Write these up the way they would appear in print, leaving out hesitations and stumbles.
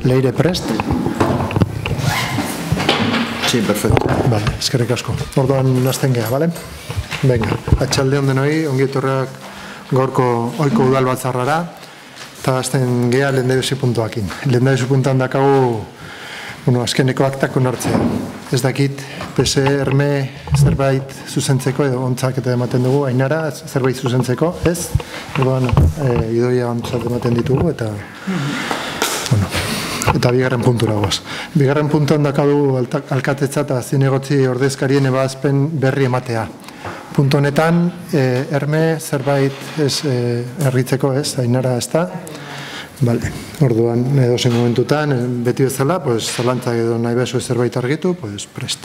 Leire prest? Sí, perfecto. Vale, eskerrik asko. Orduan hasten gea, bale? Venga, atxaldeon denoi, ongi etorrak gaurko ohiko udal batzarrara, eta hasten gea lehendabizi puntuakin. Lehendabizi puntuan dakagu, azkeneko aktak onartzea. Ez dakit, PSRM zerbait zuzentzeko, edo ontzak eta ematen dugu, Ainara, zerbait zuzentzeko, ez? Orduan, idoia ontzak ematen ditugu, eta... Eta bigarren puntura goaz. Bigarren puntuan dakadu alkatetza eta zinegotzi ordezkarien ebazpen berri ematea. Puntu honetan, Erme zerbait erritzeko ez, Ainara ez da. Vale, orduan edozen momentutan, beti bezala, zalantzak edo nahi bezu zerbait argitu, prest.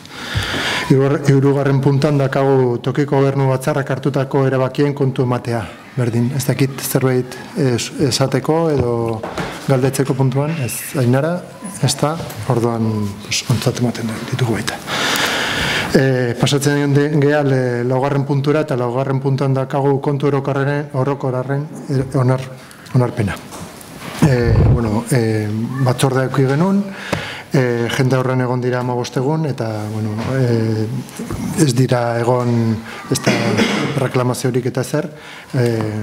Hirugarren puntuan dakagu tokiko gobernu batzarrak hartutako erabakien kontu ematea. Berdin, ez dakit zerbait esateko edo galdetzeko puntuan, ez Ainara, ez da, orduan ontzat ematen ditugu baita. Pasatzen geha laugarren puntura eta laugarren puntuan dakagu kontu orokorraren onarpena. Batzordea eki genuen, jende horren egon dira 15 egun, eta ez dira egon ez da reklamaziorik eta zer,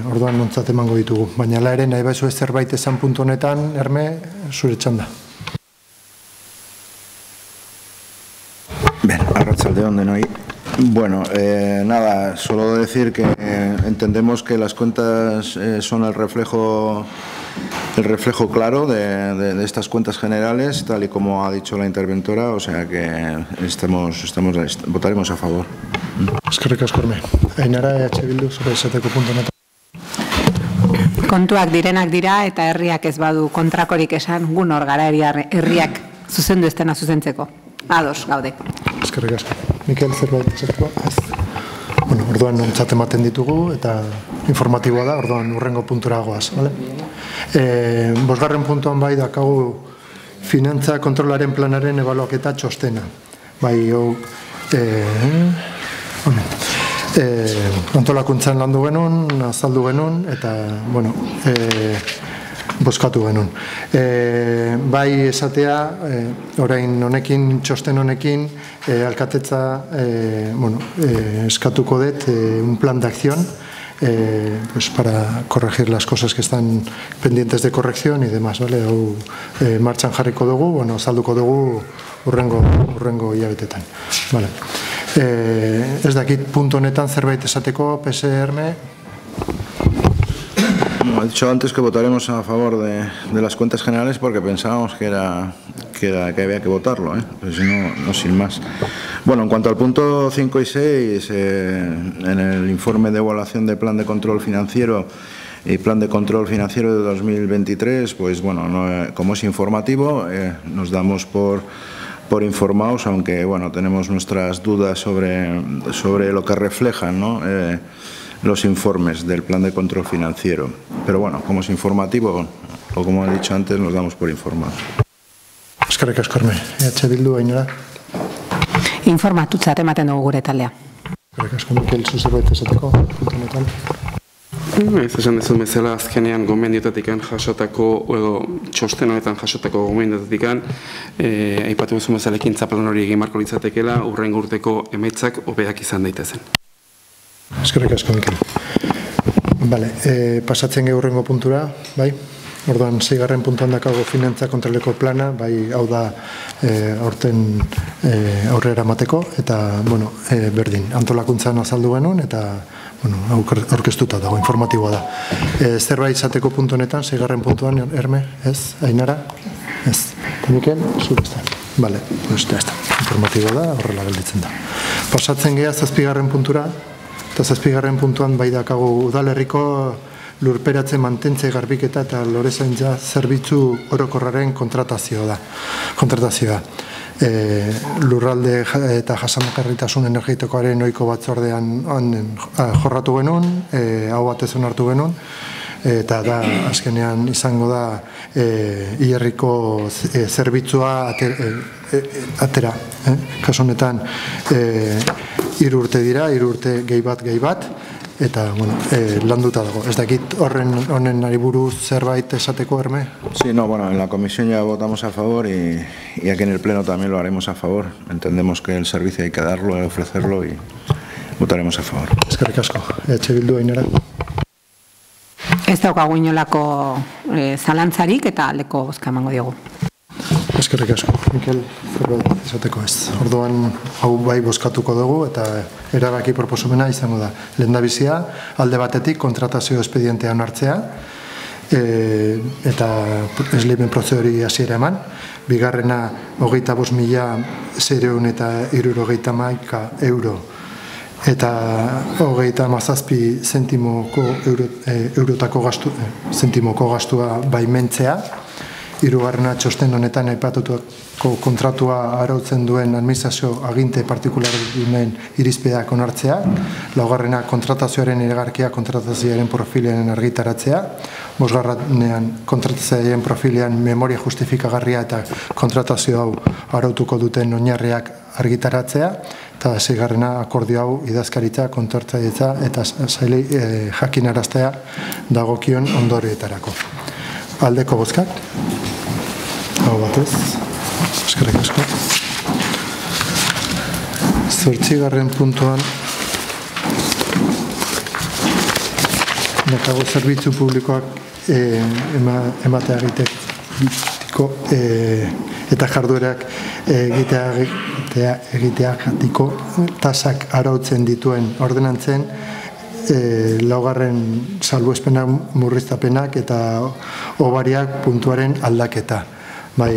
orduan nontzat emango ditugu. Baina la ere nahi baizu ez zerbait esan puntu honetan, Erme, zure txanda. Bien, arratsaldeon denoi. Bueno, nada, solo decir que entendemos que las cuentas son el reflejo claro de estas cuentas generales, tal y como ha dicho la interventora, o sea que votaremos a favor. Eskerrik asko, Erme. Ainara, Bildu, zure esateko puntu honetan. Kontuak direnak dira eta herriak ez badu kontrakorik esan, gu nor gara herriak zuzendu ez dena zuzentzeko. Ados, gaude. Eskerrik asko. Mikel, zerbait esateko? Ez. Orduan ontzat ematen ditugu eta informatiboa da, orduan urrengo puntura goaz. Bosgarren puntuan bai dakagu finantza kontrolaren planaren ebaluaketa txostena. Bai, antolakuntzan landu genuen, azaldu genuen, eta, bozkatu genuen. Bai esatea, orain honekin, txosten honekin, alkatetza eskatuko dut un plan de acción para corregir las cosas que están pendientes de corrección y demás, ¿vale? Martxan jarriko dugu, azalduko dugu urrengo hilabetetan. Vale. Ez dakit puntu honetan zerbait esateko, PSRM. He dicho antes que votaremos a favor de las cuentas generales porque pensábamos que había que votarlo, pero si no, sin más. Bueno, en cuanto al punto 5 y 6, en el informe de evaluación de plan de control financiero y plan de control financiero de 2023, pues bueno, como es informativo, nos damos por informados, aunque bueno, tenemos nuestras dudas sobre lo que reflejan, ¿no? Los informes del plan de control financiero. Pero bueno, como es informativo, o como he dicho antes, nos damos por informados. Eskerrik asko, Erme. Bildu, Ainara. Informatutzat ematen dugu gure taldea. Eskerrik asko, Mikel, zuzerbait esateko, puntu honetan. Ez esan dezun bezala, azkenean gomendiotatik jasotako, edo txosten honetan jasotako gomendiotatik aipatu bezun bezala ekintza plan hori egin marko litzatekela, urrengo urteko emaitzak hobeak izan daitezen. Eskerrik asko, Mikel. Bale, pasatzen gehi urrengo puntura, bai? Orduan, 6. puntuan dakago finantza kontroleko plana, bai, hau da aurten aurrera mateko, eta, berdin, antolakuntzan azaldu genuen, eta, aurkeztuta dago, informatiboa da. Zerbait izateko puntu honetan, 6. puntuan, Erme, ez? Ainara? Ez. Mikel, zure ez da. Bale, ez da. Informatiboa da, horrela gelditzen da. Pasatzen geha 7. puntura, eta 7. puntuan bai dakagu udalerriko lurperatze mantentze garbiketa eta lorezaintza zerbitzu orokorraren kontratazioa. Lurralde eta jasangarritasun energetikoaren ohiko batzordean jorratu genuen, hau batez onartu genuen, eta da azkenean izango da hilerriko zerbitzua atera. Kasu honetan 3 urte dira, 3 urte gehi bat, eta landuta dago. Ez dakit honen ari buruz zerbait esateko, Herme? Sí, no, bueno, en la comisión ya votamos a favor y aquí en el pleno también lo haremos a favor. Entendemos que el servicio hay que darlo, ofrecerlo y votaremos a favor. Eskerrik asko. Bildu Ainara. Ez daukagu inolako zalantzarik eta aldeko bozka emango diogu. Eskerrik asko. Mikel, zerbait esateko ez. Orduan, hau bai bozkatuko dugu eta erabaki proposumena izango da. Lehendabizia, alde batetik kontratazio espedientean hartzea eta esleipen prozeduri hasiera eman. Bigarrena, 25.671 euro eta 37 zentimoko gastua baimentzea. Hirugarrena, txosten honetan aipatutako kontratua arautzen duen administrazio aginte partikularren irizpideak onartzea. Laugarrena, kontratazioaren iragarkia kontratazioaren profilean argitaratzea. Bosgarrenean, kontratazioaren profilean memoria justifikagarria eta kontratazio hau arautuko duten oinarriak argitaratzea. Eta seigarrena, akordio hau idazkaritza, kontratzailetza eta sailei jakinaraztea dagokion ondorioetarako. Aldeko bozkak. Hau batez. Eskerrik asko. 8. puntuan daukagu zerbitzu publikoak ematea egiteko eta jarduerak egiteakatiko tasak arautzen dituen ordenantzen laugarren salbuespenak murriztapenak eta hobariak puntuaren aldaketa. Bai,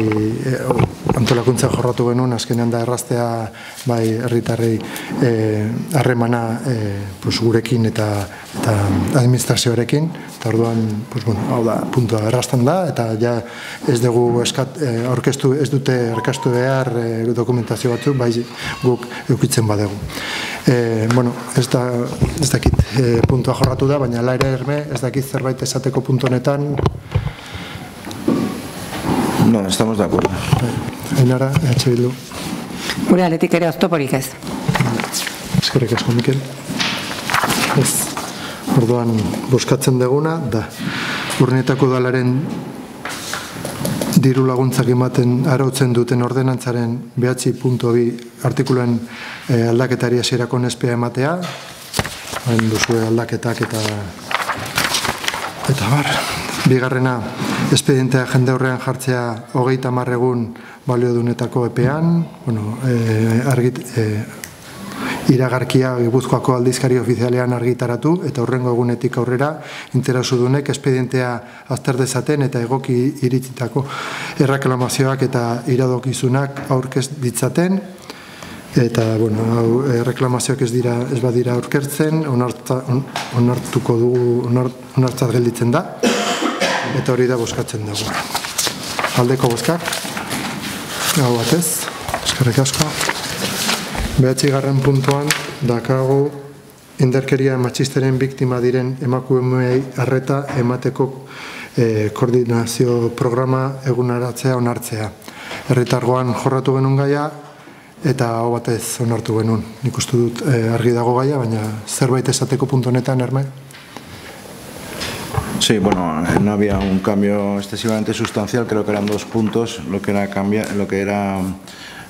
antolakuntza jorratu genuen, azkenean da erraztea bai herritarrei harremana gurekin eta administrazioarekin, eta orduan, hau da, puntua errazten da, eta ja ez dugu ez dute erkastu behar dokumentazio batzuk, bai guk eukitzen badegu. Ez dakit puntua jorratu da, baina ala ere Herme, ez dakit zerbait esateko puntu honetan. No, estamos de acuerdo. Ainara, Bildu. Gure aldetik ere oztoporik ez. Eskerrik asko, Mikel. Ez, orduan bozkatzen deguna, da Urnietako udalaren diru laguntzak ematen arautzen duten ordenantzaren 9.2 artikuluen aldaketari hasierako nespea ematea, hain duzue aldaketak eta bar. Bigarrena, espedientea jende horrean jartzea 30 egun baliodunetako epean, iragarkia Gipuzkoako aldizkari ofizialean argitaratu eta hurrengo egunetik aurrera interesudunek espedientea azter dezaten eta egoki iritzitako erreklamazioak eta iradokizunak aurkez ditzaten. Eta, reklamazioak ez badira aurkertzen, onartuko dugu, onartzat gelditzen da, eta hori da bozkatzen dugu. Aldeko bozkak, hau batez, eskerrik asko. 9. puntuan, dakago indarkeria matxisteren biktima diren emakumeei arreta emateko koordinazio programa eguneratzea onartzea. Herritargoan jorratu genuen gaia, eta hau batez onartu genuen. Nik uste dut argi dago gaia, baina zerbait esateko puntu honetan, Herme? Sí, bueno, no había un cambio excesivamente sustancial, creo que eran 2 puntos lo que era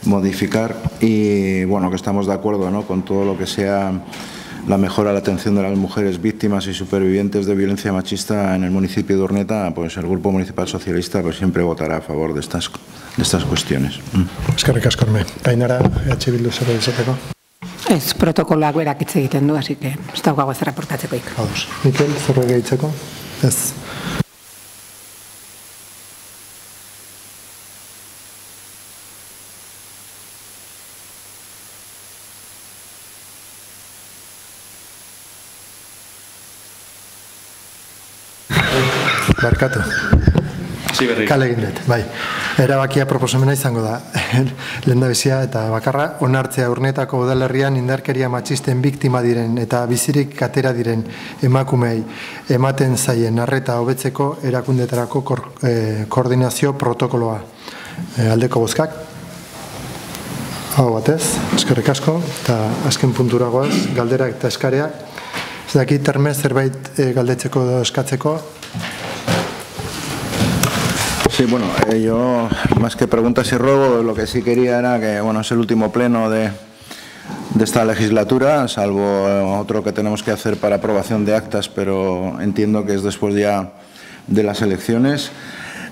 modificar y bueno, que estamos de acuerdo, ¿no?, con todo lo que sea la mejora de la atención de las mujeres víctimas y supervivientes de violencia machista en el municipio de Urnieta. Pues el Grupo Municipal Socialista siempre votará a favor de estas cuestiones. Eskerrik asko, Herme. Ainara, Bildu zerbait esateko? Ez, protokoloak berak hitz egiten du, así que ez daukago ez reportatzekoik. Ados. Mikel, zerbait gehitzeko? Ez. Barkatu. Kale egin dut, bai. Erabakia proposamena izango da. Lehendabizia eta bakarra, onartzea Urnietako udalerrian indarkeria matxisten biktima diren eta bizirik atera diren emakumei ematen zaien arreta hobetzeko erakundetarako koordinazio protokoloa. Aldeko bozkak. Hau batez, eskerrik asko, eta azken punturagoaz, galderak eta eskareak Ez dakit, Terme, zerbait galdetzeko edo eskatzeko? Sí, bueno, yo más que preguntas y ruego, lo que sí quería era que, bueno, es el último pleno de esta legislatura, salvo otro que tenemos que hacer para aprobación de actas, pero entiendo que es después ya de las elecciones.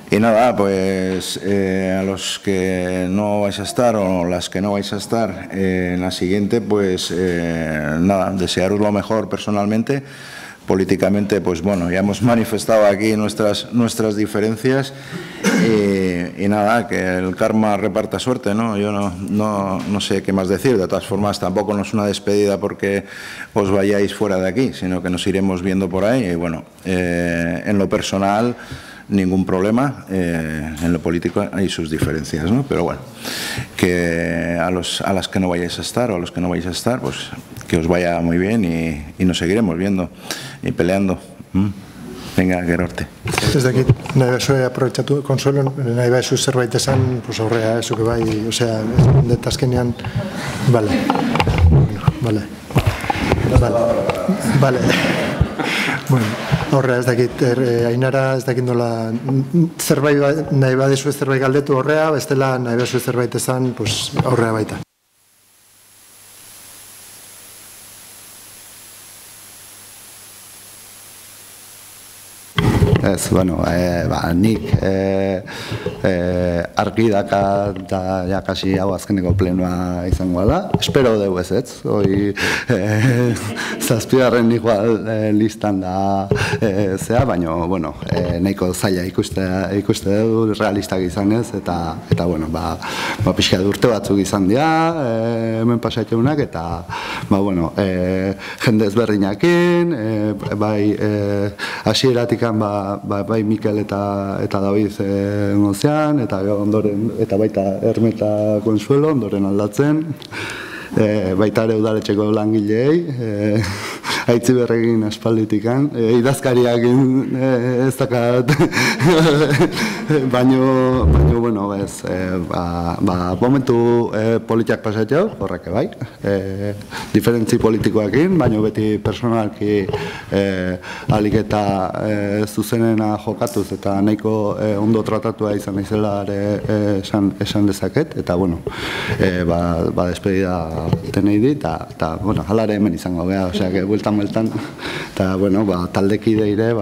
Y nada, pues a los que no vais a estar o las que no vais a estar en la siguiente, pues nada, desearos lo mejor personalmente. Políticamente, pues bueno, ya hemos manifestado aquí nuestras diferencias y nada, que el karma reparta suerte, ¿no? Yo no sé qué más decir. De todas formas, tampoco no es una despedida porque os vayáis fuera de aquí, sino que nos iremos viendo por ahí. Y bueno, en lo personal, ningún problema. En lo político hay sus diferencias, ¿no? Pero bueno, que a las que no vayáis a estar o a los que no vais a estar, pues que os vaya muy bien y nos seguiremos viendo y peleando. Venga, Gerorte. Ez dakit, nahi behar aprobetsatu, Consuelo, nahi behar zerbait esan, pues aurrea, eso que bai, osea, detazkenean, vale, bueno, horrea ez dakit, Ainara ez dakit nola, zerbait nahi badezu zerbait galdetu horrea, bestela nahi badezu zerbait esan, pues horrea baita. Ez, bueno, nik argi daka da jakasi hau azkeneko plenoa izango da. Espero dugu ez, hoi zazpigarren igual listan da zea, baina, bueno, nahiko zaila ikuste dugu realistak izanez, eta bueno, pixka urte batzuk izan dira, hemen pasaitunak, eta, bueno, jende ezberdinakin, bai, hasieratikan, bai Mikel eta David gozean, eta ondoren, eta baita Herme eta Consuelo, ondoren aldatzen, baita ere udaletxeko langilei, haitzi berregin aspalditikan, idazkariak ez dakat, baino, bueno, ez, momentu politiak pasatxau, horreke bai, diferentzi politikoakin, baino beti personalki alik eta zuzenena jokatuz eta nahiko ondo tratatua izan izela esan dezaket, eta, bueno, despedida tenei dit, eta, bueno, halare hemen izango geha, osea, bueltan, eta, bueno, taldekide ire,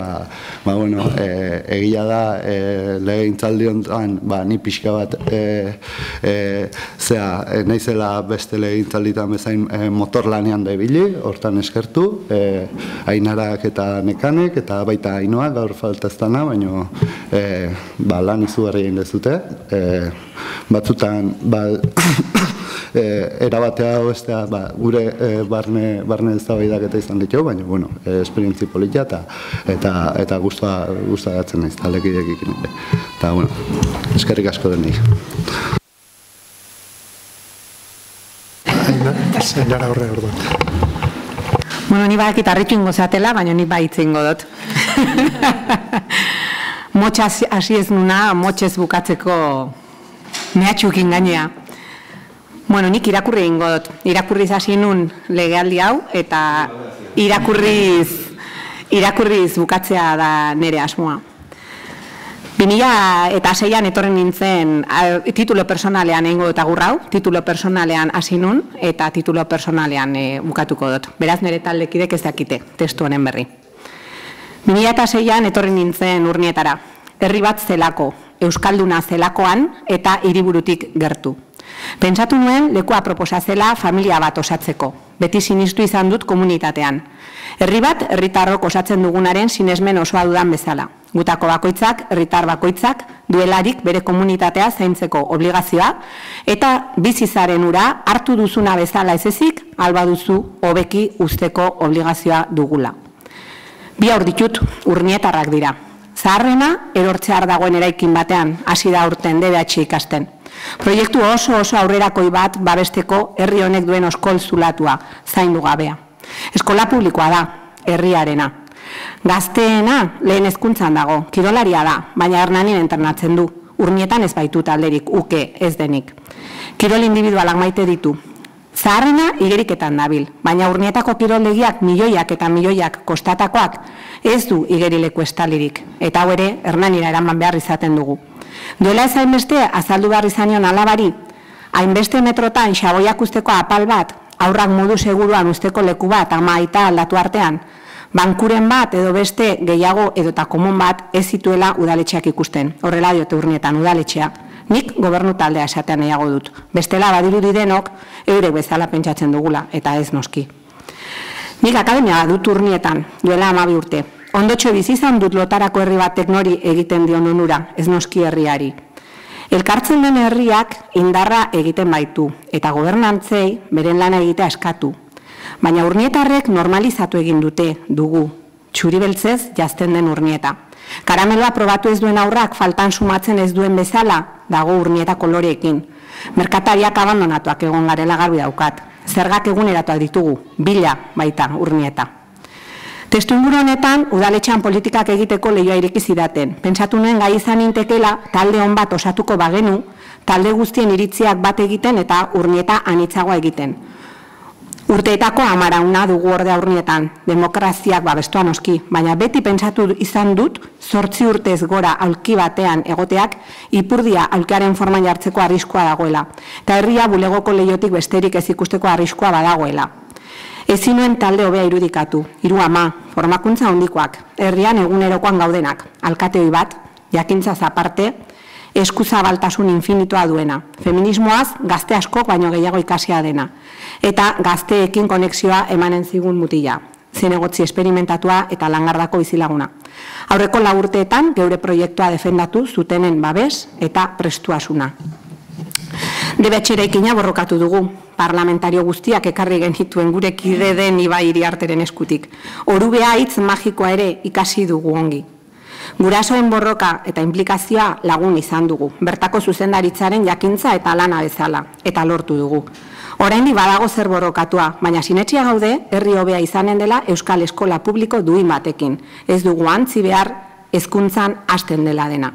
bueno, egia da, legegintzaldi honetan, ni pixka bat, naizela beste legegintzalditan bezain motor lanean da ibili, hortan eskertu, Ainarak eta Nekanek, eta baita Ainoa, gaur faltaztana, baina lan izugarri egin dezute, batzutan, erabatea bestea gure barne eztabaidak eta izan ditu, baina, bueno, esperientzi politia eta guztua gatzen naiz, taldekideekin. Eta, bueno, eskerrik asko denik. Ainara horre orduan. Bueno, ni badakit harritu ingo zatela, baina ni baitze ingo dut. Motxaz hasi ez nuna, motxez bukatzeko mehatxukin gainea. Bueno, nik irakurri egingo dut. Irakurriz hasi nun legealdi hau, eta irakurriz bukatzea da nire asmoa. 2006an etorren nintzen titulo personalean egingo dut agur hau, titulo personalean hasi nun, eta titulo personalean bukatuko dut. Beraz, nire taldekidek ez dakite testu honen berri. 2006an etorren nintzen Urnietara. Herri bat zelako, euskalduna zelakoan eta hiriburutik gertu. Pentsatu nuen lekua proposa zela familia bat osatzeko. Beti sinistu izan dut komunitatean. Herri bat, herritarrok osatzen dugunaren sinesmen osoa dudan bezala. Gutako bakoitzak, herritar bakoitzak, duelarik bere komunitatea zaintzeko obligazioa, eta bizizaren ura hartu duzuna bezala ez ezik, alba duzu hobeki usteko obligazioa dugula. Bi haur ditut, urnietarrak dira. Zaharrena, erortzear dagoen eraikin batean, hasi da urten DBH ikasten. Proiektu oso aurrerakoi bat babesteko herri honek duen oskol zulatua, zaindu gabea. Eskola publikoa da, herriarena. Gazteena lehen hezkuntzan dago, kirolaria da, baina Hernanin entrenatzen du. Urnietan ez baitu talderik, uke ez denik. Kirol individualak maite ditu. Zaharrena igeriketan dabil, baina Urnietako kiroldegiak milioiak eta milioiak kostatakoak ez du igerileku estalirik, eta hau ere Hernanira eraman behar izaten dugu. Duela ez hainbeste azaldu behar izanion alabari, hainbeste metrotan xaboiak usteko apal bat, aurrak modu seguruan usteko leku bat ama aita aldatu artean, bankuren bat edo beste gehiago edota komun bat ez zituela udaletxeak ikusten. Horrela diote Urnietan udaletxea. Nik gobernu taldea esatean nahiago dut. Bestela badirudi denok eurek bezala pentsatzen dugula, eta ez noski. Nik akademia dut Urnietan, duela 12 urte. Ondotxo bizizan dut lotarako herri batek nori egiten dion onura, ez noski herriari. Elkartzen den herriak indarra egiten baitu, eta gobernantzei beren lana egitea eskatu. Baina Urnietarrek normalizatu egin dute dugu, txuri beltzez jazten den Urnieta. Karameloa probatu ez duen aurrak faltan sumatzen ez duen bezala dago Urnieta koloreekin. Merkatariak abandonatuak egon garela garbi daukat. Zergak eguneratuak ditugu, bila baita Urnieta. Testuinguru honetan, udaletxean politikak egiteko lehioa ireki zidaten. Pentsatu nuen gai izan intekela talde hon bat osatuko bagenu, talde guztien iritziak bat egiten eta Urnieta anitzagoa egiten. Urteetako amarauna dugu ordea Urnietan, demokraziak babestuan oski, baina beti pentsatu izan dut 8 urtez gora aulki batean egoteak ipurdia aulkiaren forman jartzeko arriskua dagoela, eta herria bulegoko lehiotik besterik ez ikusteko arriskua badagoela. Ezin nuen talde hobea irudikatu, 3 ama, formakuntza handikoak, herrian egunerokoan gaudenak, alkateoi bat, jakintzaz aparte, eskuzabaltasun infinitua duena, feminismoaz gazte askok baino gehiago ikasia dena, eta gazteekin konexioa emanen zigun mutila, zinegotzi esperimentatua eta langardako bizilaguna. Aurreko 4 urteetan geure proiektua defendatu zutenen babes eta prestuasuna. Debetxerekina borrokatu dugu, parlamentario guztiak ekarri genituen gure kide den Ibai Iriarteren eskutik. Orubea hitz magikoa ere ikasi dugu ongi. Gurasoen borroka eta implikazioa lagun izan dugu, bertako zuzendaritzaren jakintza eta lana bezala, eta lortu dugu. Oraindik badago zer borrokatua, baina sinetxia gaude, herri hobea izanen dela Euskal Eskola Publiko duin batekin. Ez dugu antzi behar hezkuntzan hasten dela dena.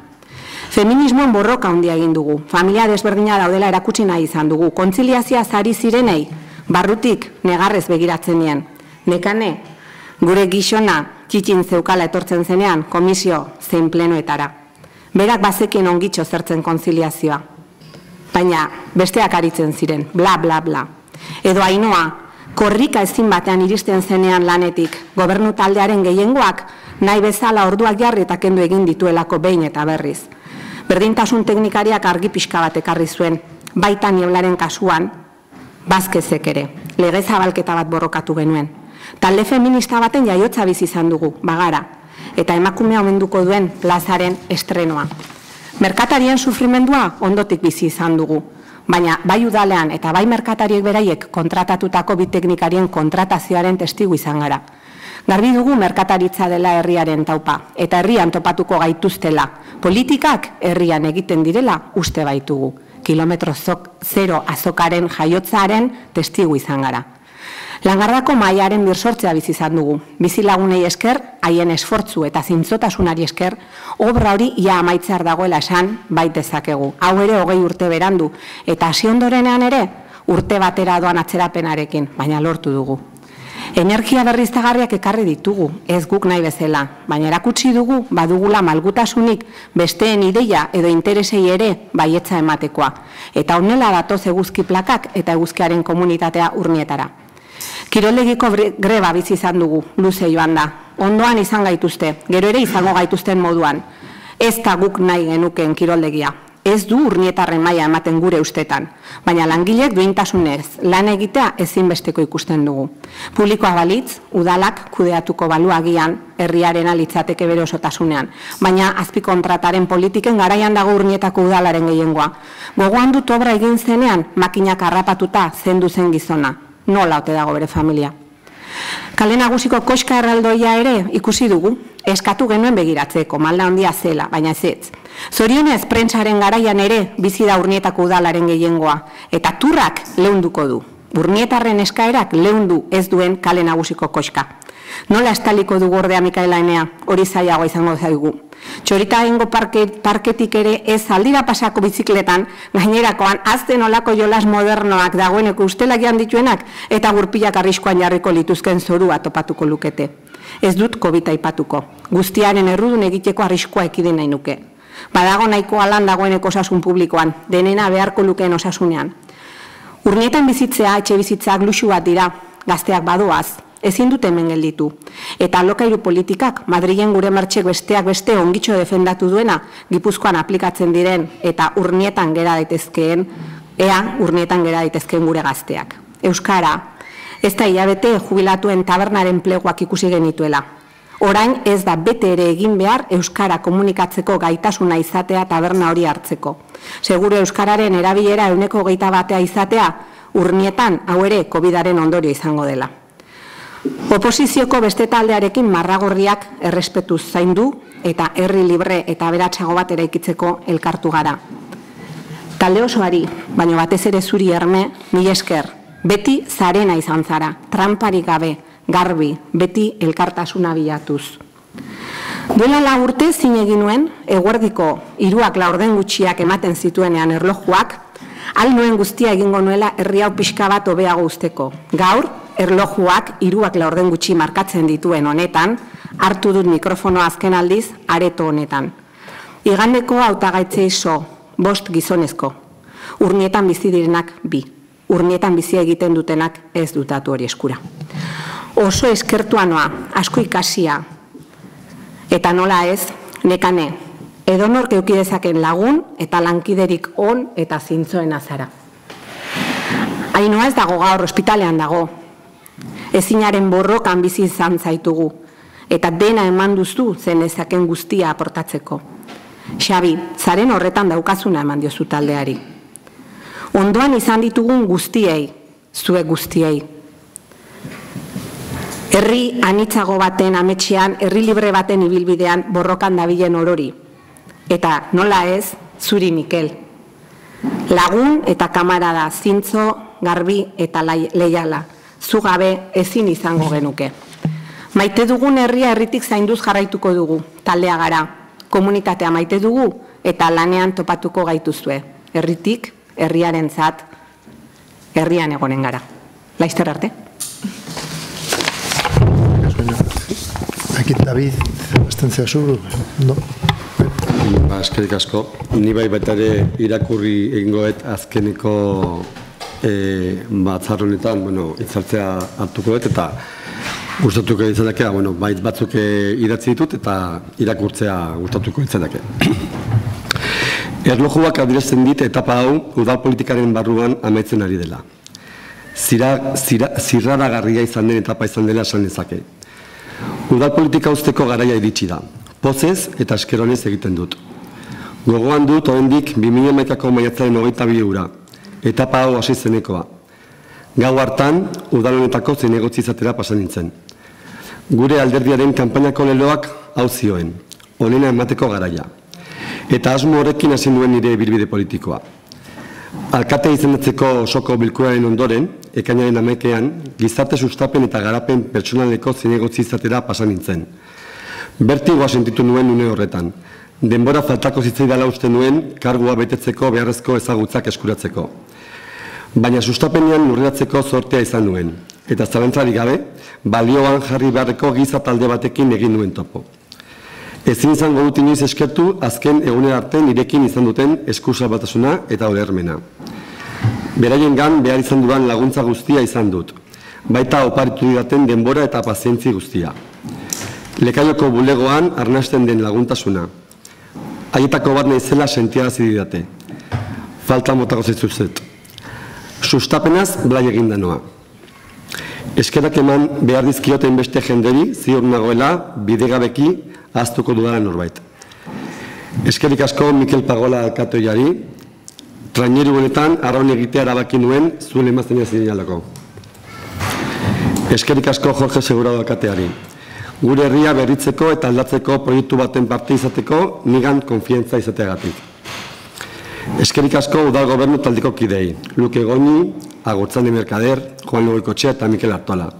Feminismoan borroka handia egin dugu, familia desberdina daudela erakutsi nahi izan dugu, kontziliazioa zari zirenei, barrutik negarrez begiratzen nien. Nekane, gure gixona txitxin zeukala etortzen zenean, komisio zein plenoetara. Berak bazekien ongitxo zertzen konziliazioa. Baina besteak aritzen ziren, bla, bla, bla. Edo Ainoa, korrika ezin batean iristen zenean lanetik, gobernu taldearen gehiengoak nahi bezala orduak jarri eta kendu egin dituelako behin eta berriz. Berdintasun teknikariak argi pixka bat ekarri zuen, baita Nieblaren kasuan, Bazkezek ere, lege zabalketa bat borrokatu genuen. Talde feminista baten jaiotza bizi izan dugu, bagara, eta emakumea omenduko duen plazaren estrenoa. Merkatarien sufrimendua ondotik bizi izan dugu, baina bai udalean eta bai merkatariek beraiek kontratatutako bi teknikarien kontratazioaren testigu izan gara. Garbi dugu merkataritza dela herriaren taupa, eta herrian topatuko gaituztela. Politikak herrian egiten direla uste baitugu. Kilometro zero azokaren jaiotzaren testigu izan gara. Langardako mailaren birsortzea bizi izan dugu. Bizilagunei esker, haien esfortzu eta zintzotasunari esker, obra hori ia amaitzear dagoela esan bait dezakegu. Hau ere 20 urte berandu, eta hasi ondorenean ere urte batera doan atzerapenarekin, baina lortu dugu. Energia berriztagarriak ekarri ditugu, ez guk nahi bezala, baina erakutsi dugu badugula malgutasunik besteen ideia edo interesei ere baietza ematekoa. Eta honela datoz eguzki plakak eta eguzkiaren komunitatea Urnietara. Kiroldegiko greba bizi izan dugu, luze joan da. Ondoan izan gaituzte, gero ere izango gaituzten moduan. Ez da guk nahi genukeen kiroldegia. Ez du Urnietarren maila ematen gure ustetan, baina langilek duintasunez lan egitea ezinbesteko ikusten dugu. Publikoa balitz, udalak kudeatuko balu agian herriaren alitzateke bere osotasunean, baina azpikontrataren politiken garaian dago Urnietako udalaren gehiengoa. Gogoan dut obra egin zenean makinak harrapatuta zendu zen gizona, nola ote dago bere familia. Kale Nagusiko koska erraldoia ere ikusi dugu, eskatu genuen begiratzeko, malda handia zela, baina ez. Zorionez, prentsaren garaian ere bizi da Urnietako udalaren gehiengoa, eta turrak leunduko du. Urnietarren eskaerak leundu ez duen Kale Nagusiko koska. Nola estaliko dugu ordea Mikaela Enea, hori zailagoa izango zaigu. Txoritaengo parketik ere ez aldira pasako bizikletan, gainerakoan azten olako jolas modernoak dagoeneko ustelagian dituenak eta gurpilak arriskoan jarriko lituzken zorua topatuko lukete. Ez dut COVID aipatuko, guztiaren errudun egiteko arriskoa ekidin nahi nuke. Badago nahiko alan dagoeneko osasun publikoan, denena beharko lukeen osasunean. Urnietan bizitzea, etxe bizitzak luxu bat dira, gazteak badoaz, ezin dute hemen gelditu. Eta alokairu politikak, Madrilen gure martxek besteak beste ongitxo defendatu duena, Gipuzkoan aplikatzen diren eta urnietan gera daitezkeen, urnietan gera daitezkeen gure gazteak. Euskara, ez da hilabete jubilatuen tabernaren pleguak ikusi genituela. Orain ez da bete ere egin behar euskara komunikatzeko gaitasuna izatea taberna hori hartzeko. Seguro euskararen erabilera 21% izatea urnietan hau ere COVID-aren ondorio izango dela. Oposizioko beste taldearekin marragorriak errespetuz zaindu eta herri libre eta aberatsago bat eraikitzeko elkartu gara. Talde osoari, baina batez ere zuri Herme, mil esker, beti zarena izan zara, tramparik gabe, garbi, beti elkartasuna bilatuz. Duela 4 urte zin egin nuen, eguerdiko 3:00 gutxiak ematen zituenean erlojuak, al nuen guztia egingo nuela herri hau pixka bat hobeago usteko. Gaur, erlojuak 3:00 gutxi markatzen dituen honetan, hartu dut mikrofonoa azken aldiz, areto honetan. Igandeko hautagaitze iso, 5 gizonezko. Urnietan bizi direnak 2. Urnietan bizi egiten dutenak ez dutatu hori eskura. Oso eskertua noa, asko ikasia, eta nola ez, nekane, edonork eduki dezaken lagun eta lankiderik on eta zintzoen azara. Ainhoa ez dago gaur, ospitalean dago. Ezinaren borrokan bizi izan zaitugu, eta dena eman duzu zen ezaken guztia aportatzeko. Xabi, zaren horretan daukazuna eman diozu taldeari. Ondoan izan ditugun guztiei, zuek guztiei. Herri anitzago baten ametxean, herri libre baten ibilbidean borrokan dabilen orori. Eta nola ez, zuri Mikel. Lagun eta kamarada, zintzo, garbi eta leiala. Zu gabe ezin izango genuke. Maite dugun herria herritik zainduz jarraituko dugu, taldea gara. Komunitatea maite dugu eta lanean topatuko gaituzue. Herritik, herriarentzat, herrian egonen gara. Laizter arte. Akit David, astentzia zu, no? Eskerrik asko. Ni bai batare irakurri egingoet azkeneko batzar honetan, itzaltzea hartuko dut eta gustatuko izanake, bait batzuk idatzi ditut eta irakurtzea gustatuko izanake. Erlojuak adierazten dit etapa hau udal politikaren barruan amaitzen ari dela. Zirraragarria izan den etapa izan dela esan dezake. Udal politika usteko garaia iritsi da. Pozez eta eskeronez egiten dut. Gogoan dut oraindik 2011ko maiatzaren 22 etapa hau hasi zenekoa. Gau hartan, udal honetako zinegotzi izatera pasan nintzen. Gure alderdiaren kanpainako leloak hau zioen, honena emateko garaia. Eta asmo horrekin hasi nuen nire ibilbide politikoa. Alkate izendatzeko osoko bilkuraren ondoren, ekainaren 11ean, gizarte sustapen eta garapen pertsonaleko zinegotzi izatera pasan nintzen. Bertigoa sentitu nuen une horretan. Denbora faltako zitzaidala uste nuen kargua betetzeko beharrezko ezagutzak eskuratzeko. Baina sustapenean lurreratzeko zortea izan nuen. Eta zalantzarik gabe, balioan jarri beharreko giza talde batekin egin nuen topo. Ezin izango dut inoiz eskertu azken egunen arte nirekin izan duten eskusalbatasuna eta olermena. Beraiengan behar izan dudan laguntza guztia izan dut. Baita oparitu didaten denbora eta pazientzi guztia. Lekaioko bulegoan arnasten den laguntasuna. Haietako bat naizela sentiarazi didate. Falta motako zaitzuzet. Sustapenaz blai eginda noa. Eskerak eman behar dizkioten beste jenderi, ziur nagoela, bidegabeki, ahaztuko dudara norbait. Eskerik asko Mikel Pagola alkatoiari, traineru honetan arraun egitea erabaki nuen zuen emazten zinalako. Eskerik asko Jorge Segurado alkateari. Gure herria berritzeko eta aldatzeko proiektu baten parte izateko nigan konfiantza izateagatik. Eskerik asko udal gobernu taldeko kidei, Luke Goñi, Agurtzane Merkader, Juan Logoikotxea eta Mikel Artola.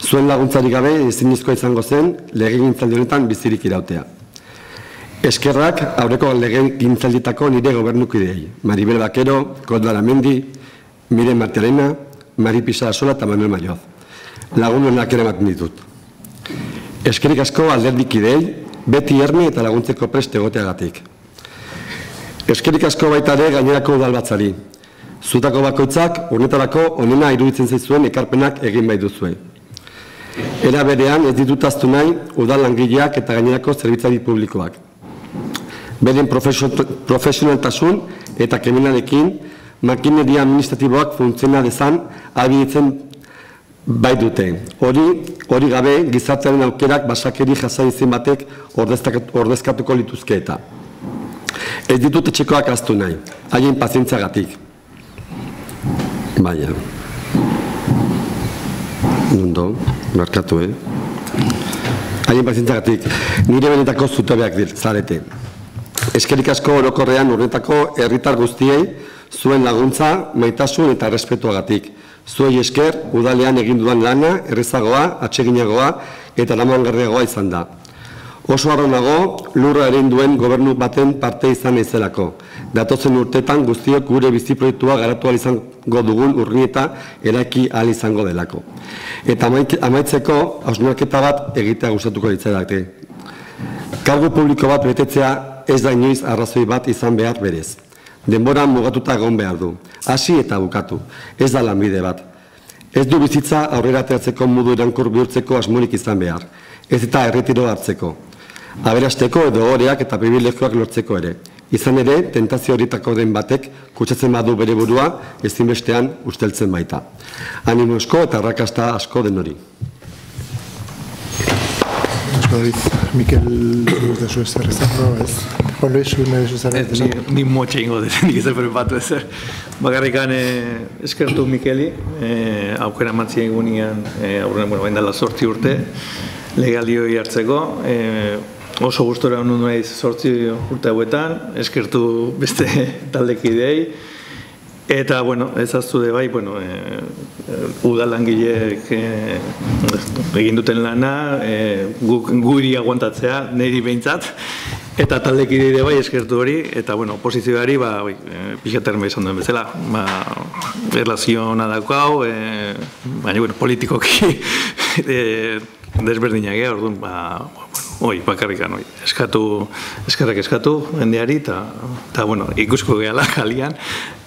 Zuen laguntzari gabe ezinezkoa izango zen legegintzaldi honetan bizirik irautea. Eskerrak aurreko legen gintzalditako nire gobernukideei. Maribel Bakero, Koldo Aramendi, Miren Martialena, Mari Pisarasola eta Manuel Mayoz. Lagun honak eramaten ditut. Eskerrik asko alderdikideei, beti erne eta laguntzeko prest egoteagatik. Eskerrik asko baita ere gainerako udalbatzari. Zutako bakoitzak urnetarako onena iruditzen zaizuen ekarpenak egin bai duzue. Era berean ez ditut ahaztu nahi udal langileak eta gainerako zerbitzari publikoak. Beren profesionaltasun eta kriminalekin makineria administratiboak funtziona dezan ahalbidetzen bai dute. Hori gabe gizartearen aukerak basakeri jasaizien batek ordezkatuko lituzke eta. Ez ditut etxekoak ahaztu nahi, haien pazientziagatik. Baina. Nundo, markatu, Haien pazientziagatik, nire benetako zutobeak zarete. Eskerrik asko orokorrean urretako herritar guztiei zuen laguntza, maitasun eta errespetuagatik. Zuei esker, udalean egin dudan lana, errezagoa, atseginagoa eta eramangarriagoa izan da. Oso harronago, lurra eren duen gobernu baten parte izan ezelako. Datozen urtetan guztiok gure biziproiektua garatu ahal izango dugun urnieta eraiki ahal izango delako. Eta amaitzeko, hausnarketa bat egitea gustatuko ditzaidake. Kargu publiko bat betetzea ez da inoiz arrazoi bat izan behar berez. Denbora mugatuta egon behar du. Hasi eta bukatu. Ez da lanbide bat. Ez du bizitza aurrera ateratzeko modu irankor bihurtzeko asmorik izan behar. Ez eta erretiro hartzeko. Aberasteko edo goreak eta privilegioak lortzeko ere. Izan ere, tentazio horietako den batek kutsatzen badu bere burua, ezinbestean usteltzen baita. Animo asko eta arrakasta asko den hori. David, Mikel, dezu ez zerrezako, ez? Juan Luis, dezu zerrezako? Ni motxe ingo dut, nik ez prepatu ezer. Bakarrikan eskertu Mikeli, aukera mantzia egunean, aurren dela 8 urte, legaldioi hartzeko. Oso gustora honu naiz 8 urte hauetan, eskertu beste taldekidei. Eta, ezaztu de bai, udalangileek egin duten lana, guri aguantatzea, niri behintzat, eta taldekide bai eskertu hori, eta, oposizioari, pixaterme izan duen bezala, erlaziona daukau, baina, politikoki desberdinak, orduan, bakarrikan, eskerrak eskatu, jendeari, eta, ikusko gehala kalian,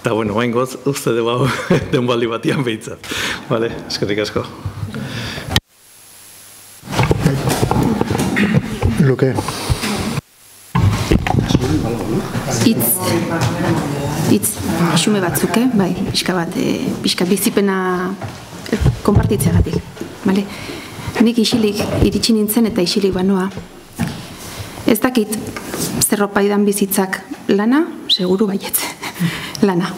eta, bain goz, uste dugu denbaldi batian behintzat. Bale, eskerrik asko. Luke. Itz, xume batzuk, bai, pixka bizipena konpartitzeagatik, bale? Nik isilik iritsi nintzen eta isilik banoa. Ez dakit zerropaidan bizitzak lana, seguru baietz, lana.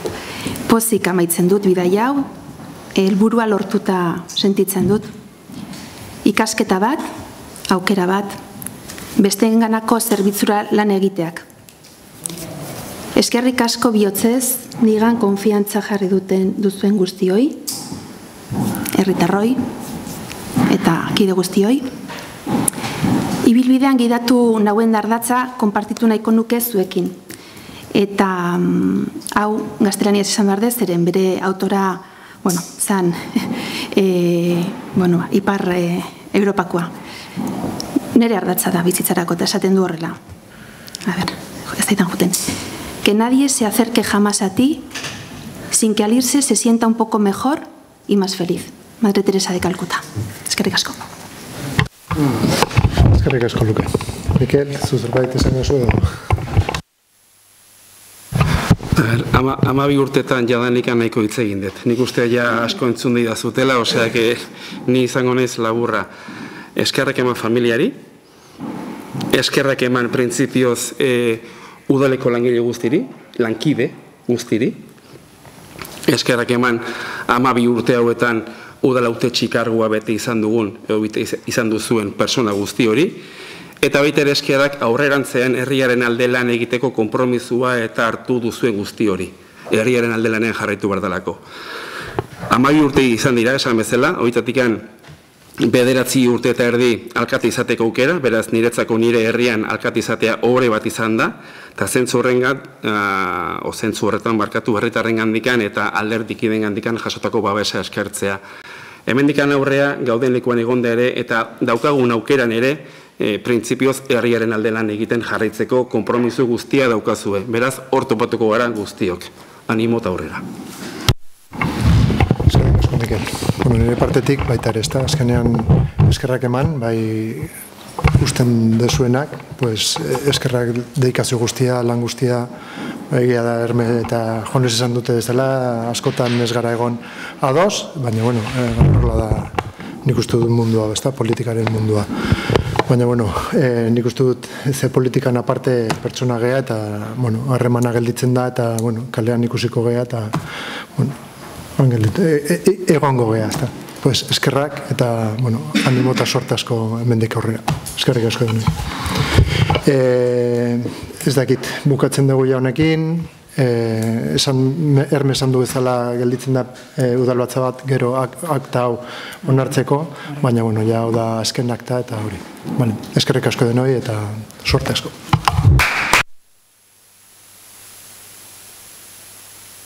Pozik amaitzen dut bidai hau, helburua lortuta sentitzen dut. Ikasketa bat, aukera bat, besteenganako zerbitzura lan egiteak. Eskerrik asko bihotzez, nigan konfiantza jarri duzuen guztioi, herritarroi, eta kide guztioi. Ibilbidean gidatu nauen dardatza konpartitu nahiko nuke zuekin. Eta hau gaztelaniaz esan behar dez, zeren bere autora, zan, ipar Europakoa. Nere ardatza da bizitzarako eta esaten du horrela. A ver, ez zaitan juten. Que nadie se acerque jamás a ti sin que al irse se sienta un poco mejor y más feliz. Madre Teresa de Calcuta. Eskerrik asko. Eskerrik asko, Luke. Mikel, zuzerbait esan oso edo? 12 urtetan jadanik nahiko hitz egin dut. Nik uste ja asko entzun dira zutela, osea que ni izango naiz laburra. Eskerrak eman familiari, eskerrak eman printzipioz udaleko langile guztiri, lankide guztiri, eskerrak eman 12 urte hauetan udala hautetsi kargua bete izan dugun, izan duzuen persona guzti hori, eta baita ere eskerrak aurrerantzean herriaren alde lan egiteko konpromizua eta hartu duzuen guzti hori, herriaren alde lanean jarraitu bardalako. 12 urte izan dira, esan bezala, horietatik 9 urte eta erdi alkate izateko aukera, beraz niretzako nire herrian alkate izatea ohore bat izan da, eta zentzu horretan barkatu herritarren gandikan eta alderdikiden gandikan jasotako babesa eskertzea. Hemendikan aurrea gauden lekuan egonda ere eta daukagun aukeran ere printzipioz herriaren alde lan egiten jarraitzeko konpromiso guztia daukazue. Beraz, hor topatuko gara guztiok. Animo eta aurrera. Nire partetik baita ere, azkenean eskerrak eman, bai usten dezuenak, eskerrak deikazio guztia, lan guztia, egia da Herme eta Jones esan dute bezala, askotan ez gara egon ados, baina, horrela da nik uste dut mundua, politikaren mundua. Baina, nik uste dut ze politikan aparte pertsona geha eta, harremana gelditzen da eta, kalean ikusiko geha eta, egongo geha, ezta. Eskerrak eta, animo eta sorte asko hemendik aurrera. Eskerrik asko denu. Ez dakit, bukatzen dugu ja honekin, Herme esan du bezala gelditzen da udalbatza bat gero akta hau onartzeko, baina, ja, hau da azken akta eta hori. Eskerrik asko denoi eta sorte asko.